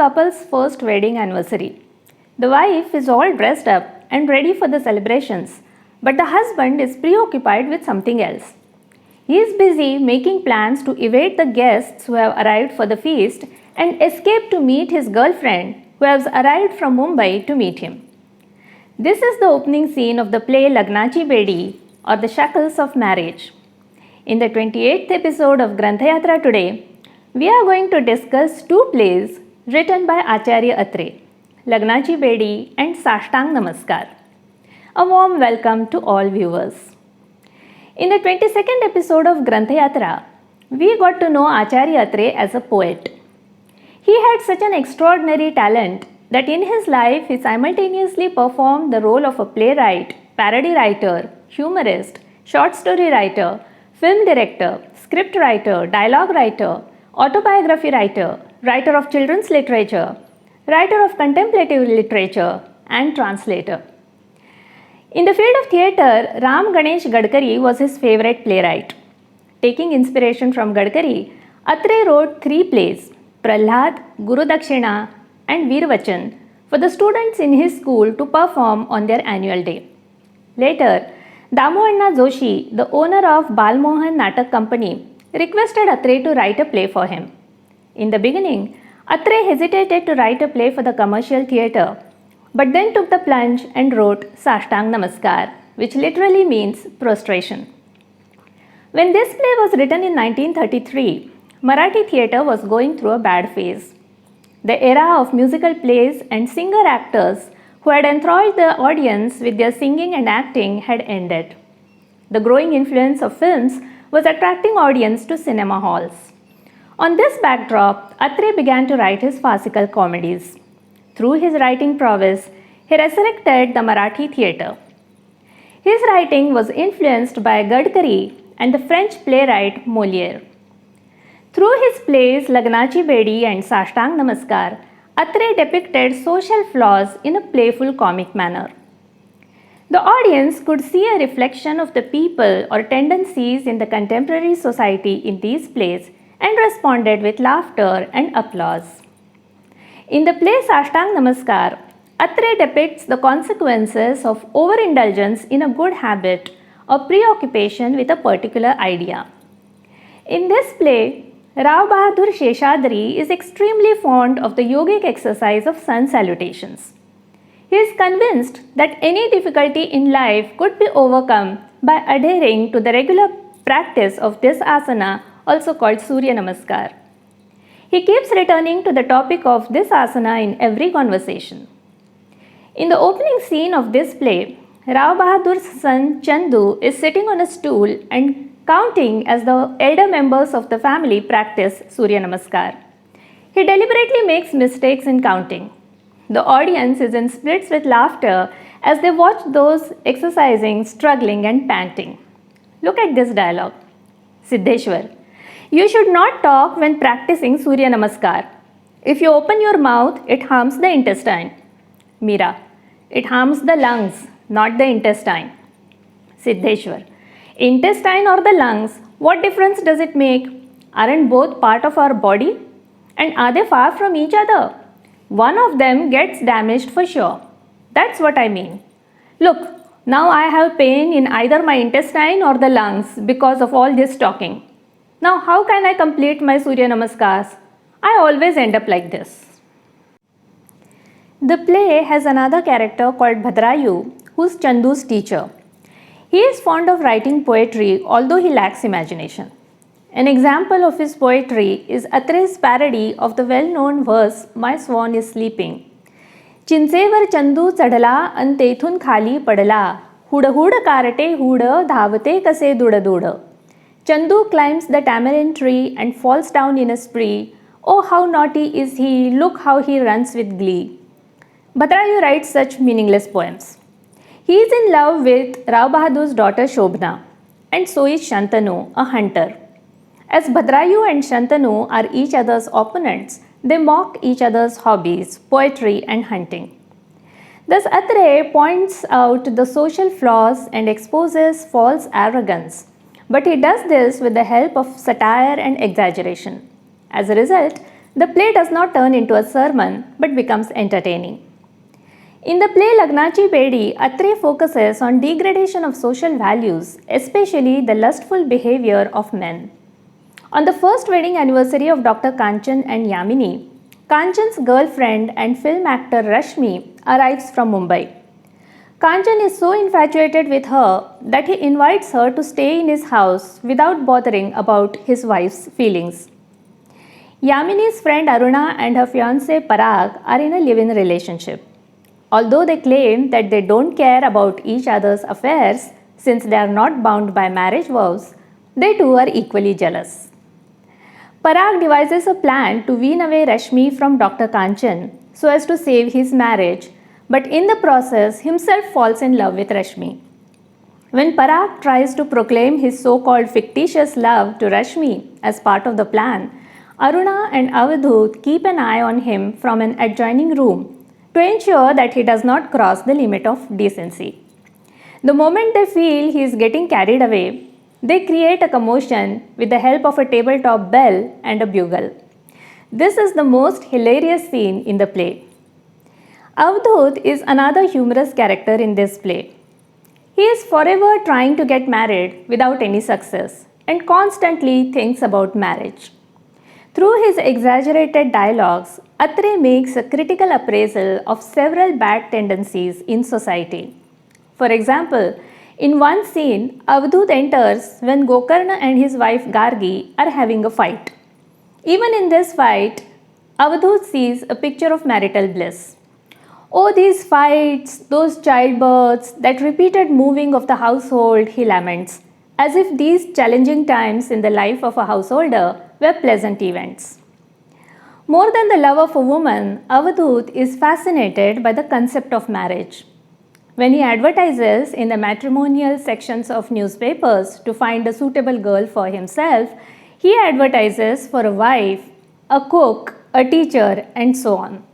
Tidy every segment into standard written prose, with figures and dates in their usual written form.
couple's first wedding anniversary. The wife is all dressed up and ready for the celebrations, but the husband is preoccupied with something else. He is busy making plans to evade the guests who have arrived for the feast and escape to meet his girlfriend who has arrived from Mumbai to meet him. This is the opening scene of the play Lagnachi Bedi, or The Shackles of Marriage. In the 28th episode of Granthayatra today, we are going to discuss two plays written by Acharya Atre, Lagnachi Bedi and Sashtang Namaskar. A warm welcome to all viewers. In the 22nd episode of Granthayatra, we got to know Acharya Atre as a poet. He had such an extraordinary talent that in his life he simultaneously performed the role of a playwright, parody writer, humorist, short story writer, film director, script writer, dialogue writer, autobiography writer, writer of children's literature, writer of contemplative literature, and translator. In the field of theatre, Ram Ganesh Gadkari was his favorite playwright. Taking inspiration from Gadkari, Atre wrote three plays, Prahlad, Guru Dakshina, and Veervachan, for the students in his school to perform on their annual day. Later, Damu Anna Joshi, the owner of Balmohan Natak Company, requested Atre to write a play for him. In the beginning, Atre hesitated to write a play for the commercial theatre, but then took the plunge and wrote Sashtang Namaskar, which literally means prostration. When this play was written in 1933, Marathi theatre was going through a bad phase. The era of musical plays and singer-actors who had enthralled the audience with their singing and acting had ended. The growing influence of films was attracting audience to cinema halls. On this backdrop, Atre began to write his farcical comedies. Through his writing prowess, he resurrected the Marathi theatre. His writing was influenced by Gadkari and the French playwright Molière. Through his plays Lagnachi Bedi and Sashtang Namaskar, Atre depicted social flaws in a playful comic manner. The audience could see a reflection of the people or tendencies in the contemporary society in these plays and responded with laughter and applause. In the play Sashtang Namaskar, Atre depicts the consequences of overindulgence in a good habit or preoccupation with a particular idea. In this play, Rao Bahadur Sheshadri is extremely fond of the yogic exercise of sun salutations. He is convinced that any difficulty in life could be overcome by adhering to the regular practice of this asana, also called Surya Namaskar. He keeps returning to the topic of this asana in every conversation. In the opening scene of this play, Rao Bahadur's son Chandu is sitting on a stool and counting as the elder members of the family practice Surya Namaskar. He deliberately makes mistakes in counting. The audience is in splits with laughter as they watch those exercising, struggling and panting. Look at this dialogue. Siddheshwar, you should not talk when practicing Surya Namaskar. If you open your mouth, it harms the intestine. Meera, it harms the lungs, not the intestine. Siddheshwar, intestine or the lungs, what difference does it make? Aren't both part of our body? And are they far from each other? One of them gets damaged for sure. That's what I mean. Look, now I have pain in either my intestine or the lungs because of all this talking. Now how can I complete my Surya Namaskars? I always end up like this. The play has another character called Bhadrayu, who's Chandu's teacher. He is fond of writing poetry, although he lacks imagination. An example of his poetry is Atre's parody of the well-known verse, My Swan is Sleeping. चिंचेवर Chandu चढला अन तेथून खाली पडला, हुडहुड कारटे hood धावते कसे दुडदुड. Chandu climbs the tamarind tree and falls down in a spree. Oh, how naughty is he, look how he runs with glee. Bhadrayu writes such meaningless poems. He is in love with Rao Bahadur's daughter Shobhna, and so is Shantanu, a hunter. As Bhadrayu and Shantanu are each other's opponents, they mock each other's hobbies, poetry and hunting. Thus Atre points out the social flaws and exposes false arrogance, but he does this with the help of satire and exaggeration. As a result, The play does not turn into a sermon but becomes entertaining. In the play Lagnachi Bedi, Atre focuses on degradation of social values, especially the lustful behavior of men. On the first wedding anniversary of Dr. Kanchan and Yamini, Kanchan's girlfriend and film actor Rashmi arrives from Mumbai. Kanchan is so infatuated with her that he invites her to stay in his house without bothering about his wife's feelings. Yamini's friend Aruna and her fiancé Parag are in a live-in relationship. Although they claim that they don't care about each other's affairs since they are not bound by marriage vows, they too are equally jealous. Parag devises a plan to wean away Rashmi from Dr. Kanchan so as to save his marriage, but in the process himself falls in love with Rashmi. When Parag tries to proclaim his so-called fictitious love to Rashmi as part of the plan, Aruna and Avadhut keep an eye on him from an adjoining room to ensure that he does not cross the limit of decency. The moment they feel he is getting carried away, they create a commotion with the help of a tabletop bell and a bugle. This is the most hilarious scene in the play. Avadhut is another humorous character in this play. He is forever trying to get married without any success and constantly thinks about marriage. Through his exaggerated dialogues, Atre makes a critical appraisal of several bad tendencies in society. For example, in one scene, Avadhut enters when Gokarna and his wife Gargi are having a fight. Even in this fight, Avadhut sees a picture of marital bliss. Oh, these fights, those childbirths, that repeated moving of the household, he laments, as if these challenging times in the life of a householder were pleasant events. More than the love of a woman, Avadhut is fascinated by the concept of marriage. When he advertises in the matrimonial sections of newspapers to find a suitable girl for himself, he advertises for a wife, a cook, a teacher, and so on.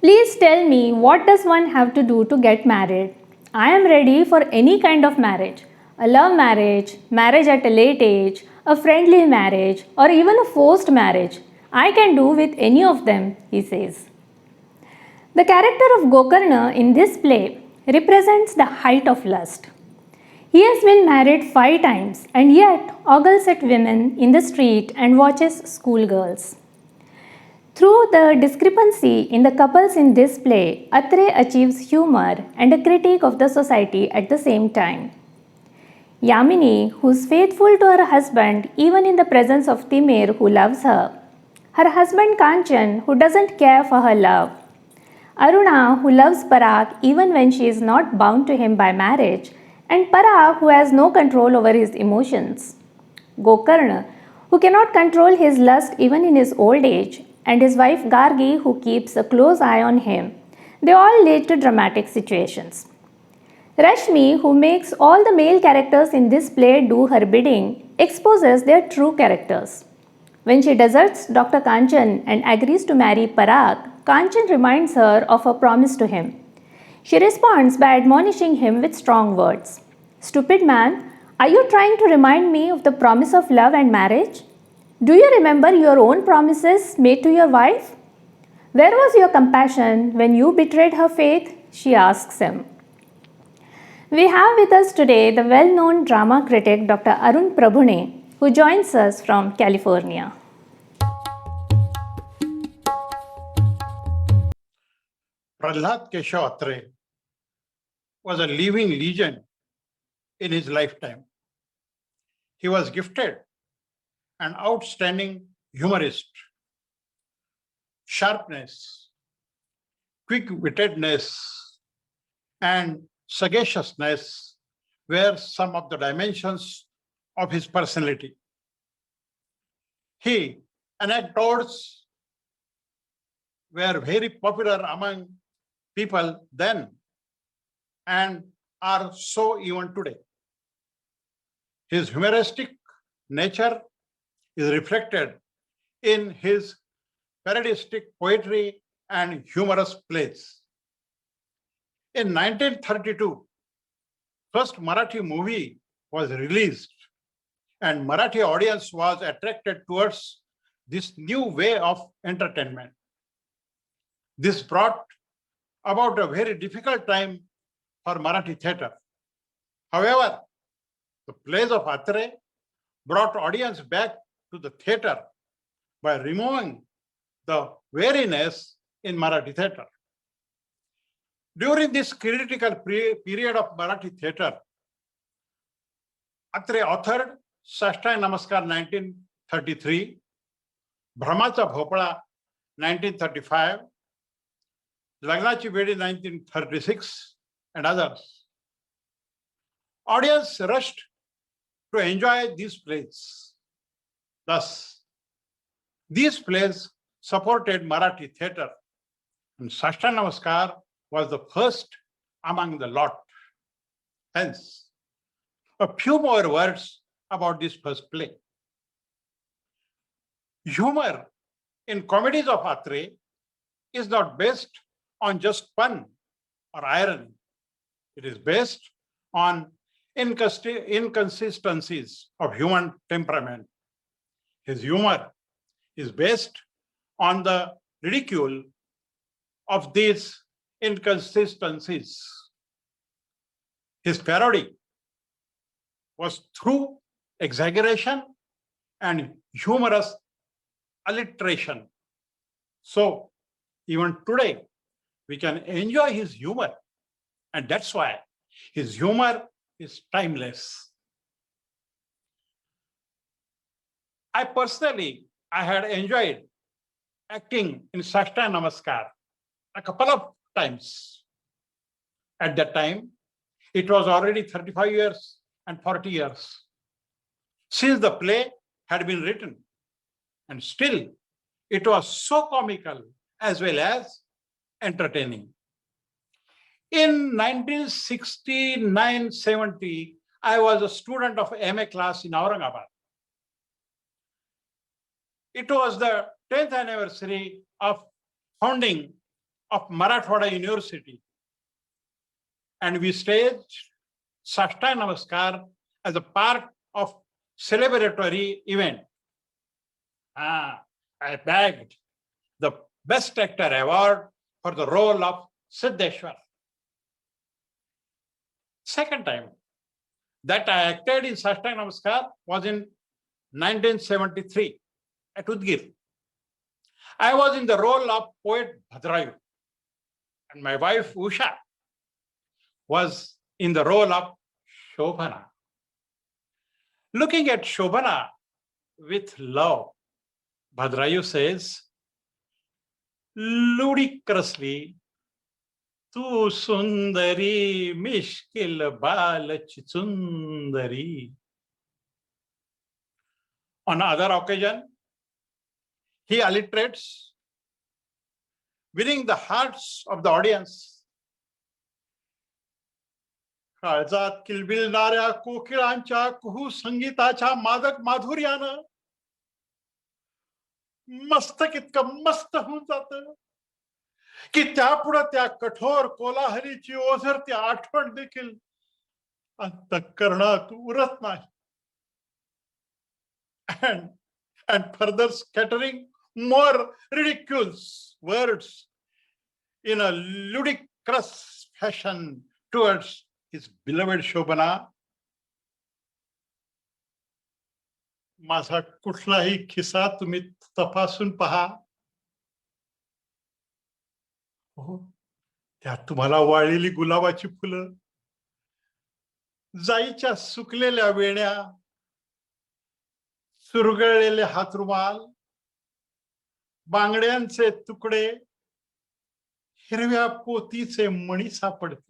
Please tell me, what does one have to do to get married? I am ready for any kind of marriage. A love marriage, marriage at a late age, a friendly marriage, or even a forced marriage. I can do with any of them, he says. The character of Gokarna in this play represents the height of lust. He has been married 5 times and yet ogles at women in the street and watches schoolgirls. Through the discrepancy in the couples in this play, Atre achieves humor and a critique of the society at the same time. Yamini, who is faithful to her husband even in the presence of Timir, who loves her. Her husband Kanchan, who doesn't care for her love. Aruna, who loves Parag even when she is not bound to him by marriage. And Parag, who has no control over his emotions. Gokarna, who cannot control his lust even in his old age. And his wife Gargi, who keeps a close eye on him. They all lead to dramatic situations. Rashmi, who makes all the male characters in this play do her bidding, exposes their true characters. When she deserts Dr. Kanchan and agrees to marry Parag, Kanchan reminds her of her promise to him. She responds by admonishing him with strong words. Stupid man, are you trying to remind me of the promise of love and marriage? Do you remember your own promises made to your wife? Where was your compassion when you betrayed her faith? She asks him. We have with us today the well-known drama critic Dr. Arun Prabhune, who joins us from California. Prahlad Keshav Atre was a living legend in his lifetime. He was gifted an outstanding humorist. Sharpness, quick-wittedness, and sagaciousness were some of the dimensions of his personality. His anecdotes were very popular among people then and are so even today. His humoristic nature is reflected in his parodistic poetry and humorous plays. In 1932, first Marathi movie was released and Marathi audience was attracted towards this new way of entertainment. This brought about a very difficult time for Marathi theatre. However, the plays of Atre brought audience back to the theatre by removing the weariness in Marathi theatre. During this critical period of Marathi theatre, Atre authored Sashtang Namaskar 1933, Brahmacha Bhopala 1935, Lagnachi Bedi 1936, and others. Audience rushed to enjoy these plays. Thus, these plays supported Marathi theatre, and Sashtang Namaskar was the first among the lot. Hence, a few more words about this first play. Humor in comedies of Atre is not based on just fun or irony. It is based on inconsistencies of human temperament. His humor is based on the ridicule of these inconsistencies. His parody was through exaggeration and humorous alliteration. So, even today, we can enjoy his humor, and that's why his humor is timeless. I had enjoyed acting in Sashtang Namaskar a couple of times. At that time, it was already 35 years and 40 years since the play had been written, and still it was so comical as well as entertaining. In 1969-70, I was a student of MA class in Aurangabad. It was the 10th anniversary of founding of Marathwada University, and we staged Sashtang Namaskar as a part of celebratory event. I bagged the Best Actor Award for the role of Siddheshwar. Second time that I acted in Sashtang Namaskar was in 1973 at Udgir. I was in the role of poet Bhadrayu, and my wife Usha was in the role of Shobhana. Looking at Shobhana with love, Bhadrayu says, ludicrously, Tu sundari mishkil balach sundari. On other occasion, he alliterates, winning the hearts of the audience. काळजात किलबिलणाऱ्या कोकिळांच्या कुहू संगीताच्या मादक माधुर्यानं मस्तक इतकं मस्त होऊन जातं की त्यापुढे त्या कठोर कोलाहलीची ओझरती आठवण देखील अंतःकरणात उरत नाही. And further scattering more ridiculous words in a ludicrous fashion towards his beloved Shobhana. माझा कुठलाही खिसा तुम्ही तपासून पहा. हो, त्यात तुम्हाला वाळलेली गुलाबाची फुलं, जाईच्या सुकलेल्या वेण्या, सुरगळलेले हातरुमाल, बांगड्यांचे तुकडे, हिरव्या पोतीचे मणी सापडतील.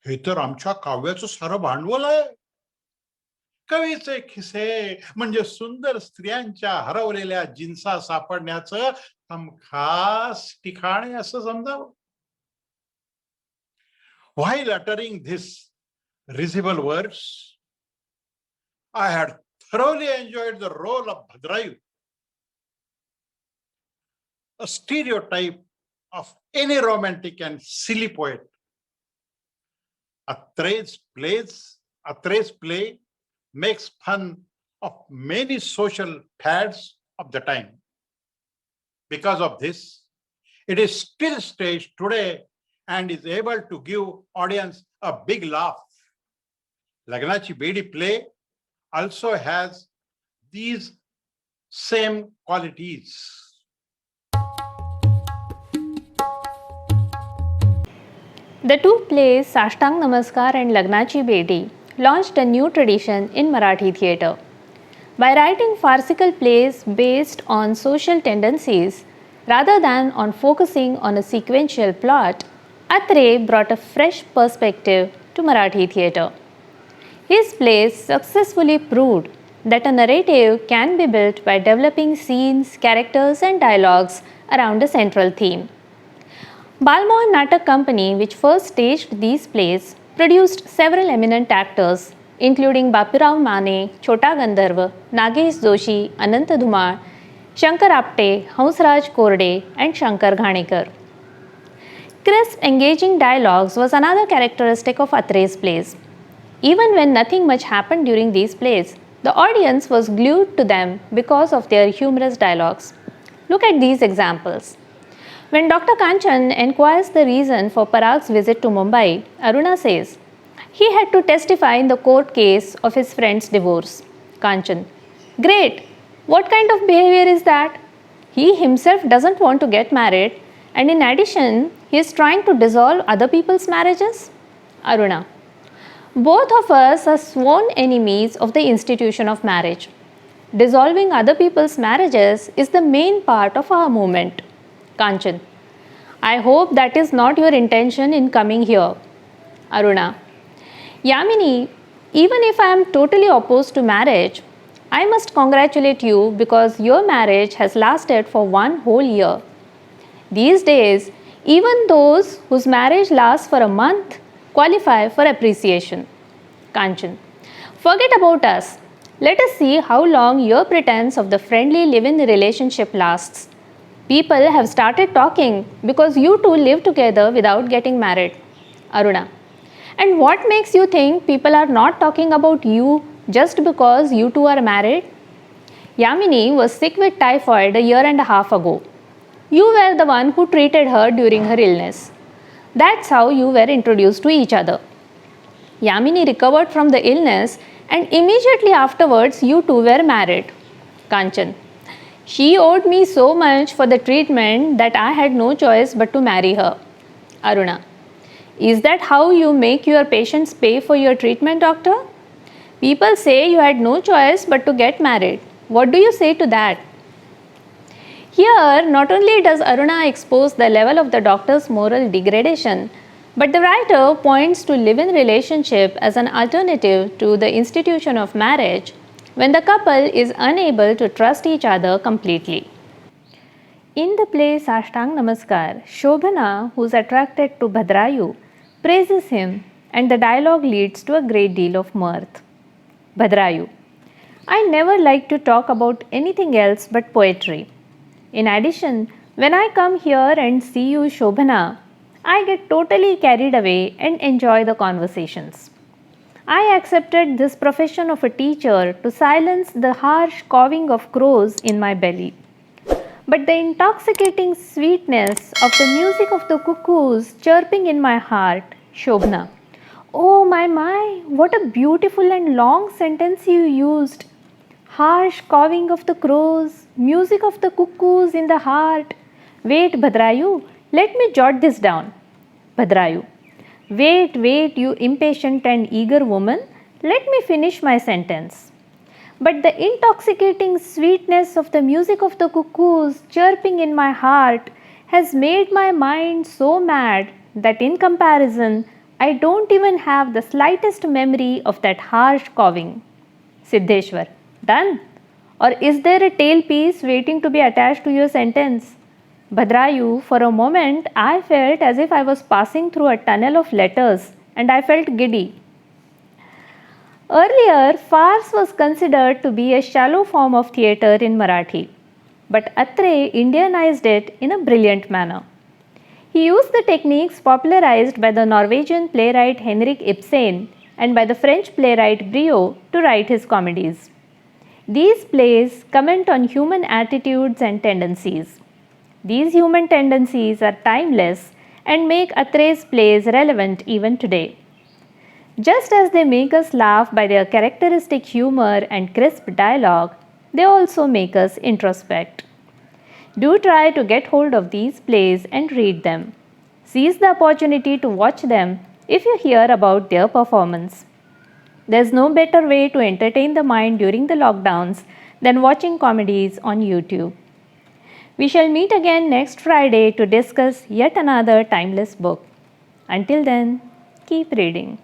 हे तर आमच्या काव्याचं सारं भांडवल आहे. कवीचे खिसे म्हणजे सुंदर स्त्रियांच्या हरवलेल्या जिन्सा सापडण्याचं हमखास ठिकाण आहे असं समजावं. While uttering these risible words, I had thoroughly enjoyed the role of Bhadrayu, a stereotype of any romantic and silly poet. Atre's play makes fun of many social fads of the time. Because of this, it is still staged today and is able to give audience a big laugh. Lagnachi Bedi play also has these same qualities. The two plays Sashtang Namaskar and Lagnachi Bedi launched a new tradition in Marathi theatre. By writing farcical plays based on social tendencies rather than on focusing on a sequential plot, Atre brought a fresh perspective to Marathi theatre. His plays successfully proved that a narrative can be built by developing scenes, characters, and dialogues around a central theme. Balmohan Natak Company, which first staged these plays, produced several eminent actors, including Bapirao Mane, Chota Gandharva, Nagesh Joshi, Anant Dhumar, Shankar Apte, Hansraj Korde, and Shankar Ghanekar. Crisp, engaging dialogues was another characteristic of Atre's plays. Even when nothing much happened during these plays, the audience was glued to them because of their humorous dialogues. Look at these examples. When Dr. Kanchan inquires the reason for Parag's visit to Mumbai, Aruna says, he had to testify in the court case of his friend's divorce. Kanchan, great! What kind of behavior is that? He himself doesn't want to get married, and in addition, he is trying to dissolve other people's marriages? Aruna, both of us are sworn enemies of the institution of marriage. Dissolving other people's marriages is the main part of our movement. Kanchan, I hope that is not your intention in coming here. Aruna, Yamini, even if I am totally opposed to marriage, I must congratulate you because your marriage has lasted for 1 whole year. These days, even those whose marriage lasts for a month qualify for appreciation. Kanchan, forget about us. Let us see how long your pretense of the friendly live-in relationship lasts. People have started talking because you two live together without getting married. Aruna, and what makes you think people are not talking about you just because you two are married? Yamini was sick with typhoid a year and a half ago. You were the one who treated her during her illness. That's how you were introduced to each other. Yamini recovered from the illness and immediately afterwards you two were married. Kanchan, she owed me so much for the treatment that I had no choice but to marry her. Aruna, is that how you make your patients pay for your treatment, doctor? People say you had no choice but to get married. What do you say to that? Here, not only does Aruna expose the level of the doctor's moral degradation, but the writer points to live-in relationship as an alternative to the institution of marriage when the couple is unable to trust each other completely. In the play Sashtang Namaskar, Shobhana, who is attracted to Bhadrayu, praises him and the dialogue leads to a great deal of mirth. Bhadrayu, I never like to talk about anything else but poetry. In addition, when I come here and see you, Shobhana, I get totally carried away and enjoy the conversations. I accepted this profession of a teacher to silence the harsh cawing of crows in my belly. But the intoxicating sweetness of the music of the cuckoos chirping in my heart, Shobhana. Oh my, what a beautiful and long sentence you used. Harsh cawing of the crows, music of the cuckoos in the heart. Wait, Bhadrayu, let me jot this down. Bhadrayu, wait, you impatient and eager woman, let me finish my sentence. But the intoxicating sweetness of the music of the cuckoos chirping in my heart has made my mind so mad that in comparison, I don't even have the slightest memory of that harsh cawing. Siddheshwar, done? Or is there a tail piece waiting to be attached to your sentence? Bhadrayu, for a moment I felt as if I was passing through a tunnel of letters and I felt giddy. Earlier, farce was considered to be a shallow form of theatre in Marathi, but Atre Indianized it in a brilliant manner. He used the techniques popularized by the Norwegian playwright Henrik Ibsen and by the French playwright Briot to write his comedies. These plays comment on human attitudes and tendencies. These human tendencies are timeless and make Atre's plays relevant even today. Just as they make us laugh by their characteristic humor and crisp dialogue, they also make us introspect. Do try to get hold of these plays and read them. Seize the opportunity to watch them if you hear about their performance. There's no better way to entertain the mind during the lockdowns than watching comedies on YouTube. We shall meet again next Friday to discuss yet another timeless book. Until then, keep reading.